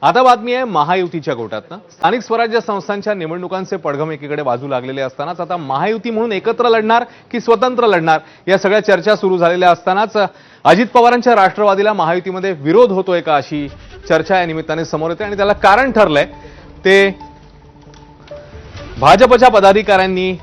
आता बातमी आहे महायुतीच्या गोटातनं। स्थानिक स्वराज्य संस्थांच्या निवडणुकांचे पडघम एकीकडे बाजू लागलेले असतानाच आता महायुती म्हणून एकत्र लढणार की स्वतंत्र लढणार या सगळ्या चर्चा सुरू झालेल्या असतानाच अजित पवारांच्या राष्ट्रवादीला महायुतीमध्ये विरोध होतोय का अशी चर्चा या निमित्ताने समोर येते आणि त्याला कारण ठरलंय ते भाजपच्या पदाधिकाऱ्यांनी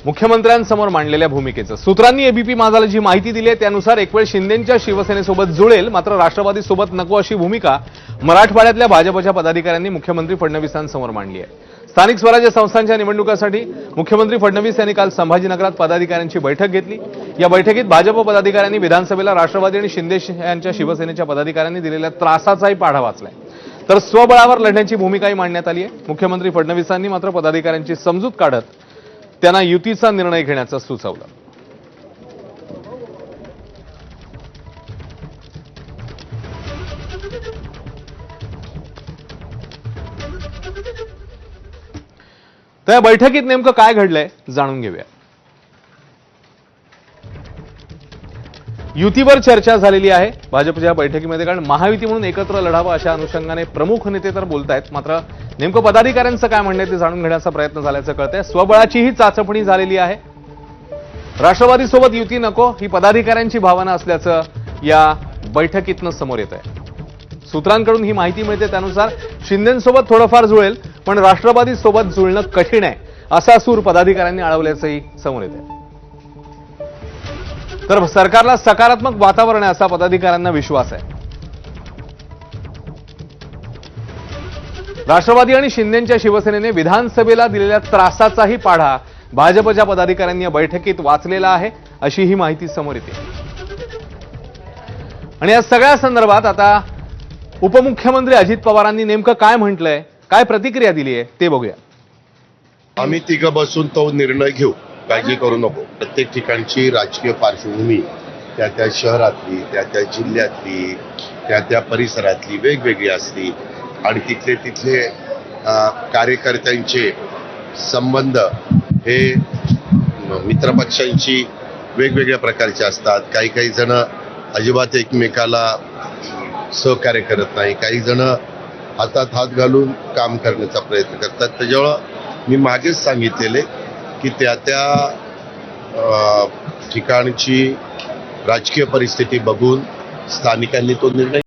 मुख्यमंत्र्यांसमोर मांडलेल्या भूमिकेचं। सूत्रांनी एबीपी माझाला जी माहिती दिली आहे त्यानुसार एक वेळ शिंदेंच्या शिवसेनेसोबत जुळेल मात्र राष्ट्रवादी सोबत नको अशी भूमिका मराठवाड्यातल्या भाजपच्या पदाधिकाऱ्यांनी मुख्यमंत्री फडणवीसांसमोर मांडली आहे। स्थानिक स्वराज्य संस्थांच्या निवडणुकांसाठी मुख्यमंत्री फडणवीस यांनी काल संभाजीनगरात पदाधिकाऱ्यांची बैठक घेतली। या बैठकीत भाजप पदाधिकाऱ्यांनी विधानसभेला राष्ट्रवादी आणि शिंदे यांच्या शिवसेनेच्या पदाधिकाऱ्यांनी दिलेल्या त्रासाचाही पाढा वाचलाय तर स्वबळावर लढण्याची भूमिकाही मांडण्यात आली आहे। मुख्यमंत्री फडणवीसांनी मात्र पदाधिकाऱ्यांची समजूत काढत त्यांना युतीचा निर्णय घेण्याचं सुचवलं। तर या बैठकीत नेमकं काय घडलंय जाणून घेऊया। युतीवर चर्चा झालेली आहे भाजपच्या बैठकीमध्ये, कारण महायुती म्हणून एकत्र लढावं अशा अनुषंगाने प्रमुख नेते तर बोलतायत मात्र नेमकं पदाधिकाऱ्यांचं काय म्हणणं आहे ते जाणून घेण्याचा प्रयत्न झाल्याचं कळतंय। स्वबळाचीही चाचपणी झालेली आहे। राष्ट्रवादी सोबत युती नको ही पदाधिकाऱ्यांची भावना असल्याचं या बैठकीतनं समोर येत आहे। सूत्रांकडून ही माहिती मिळते त्यानुसार शिंदेंसोबत थोडंफार जुळेल पण राष्ट्रवादी सोबत जुळणं कठीण आहे असा सूर पदाधिकाऱ्यांनी अडवल्याचंही समोर येत आहे। तर सरकारला सकारात्मक वातावरण आहे असा पदाधिकाऱ्यांना विश्वास आहे। राष्ट्रवादी आणि शिंदेंच्या शिवसेनेने विधानसभेला दिलेल्या त्रासाचाही पाढा भाजपच्या पदाधिकाऱ्यांनी या बैठकीत वाचलेला आहे अशी ही माहिती समोर येते। आणि या सगळ्या संदर्भात आता उपमुख्यमंत्री अजित पवारांनी नेमकं काय म्हटलंय, काय प्रतिक्रिया दिली आहे ते बघूया। आम्ही तिघं बसून तो निर्णय घेऊ, काळजी करू नको। प्रत्येक ठिकाणची राजकीय पार्श्वभूमी त्या त्या शहरातली, त्या त्या जिल्ह्यातली, त्या त्या परिसरातली वेगवेगळी असली आणि तिथले तिथले कार्यकर्त्यांचे संबंध हे मित्रपक्षांची वेगवेगळ्या प्रकारचे असतात। काही काही जण अजिबात एकमेकाला सहकार्य करत नाही, काही जण हातात हात घालून काम करण्याचा प्रयत्न करतात। त्याच्यामुळं मी मागेच सांगितलेले की त्या त्या ठिकाणची राजकीय परिस्थिती बघून स्थानिकांनी तो निर्णय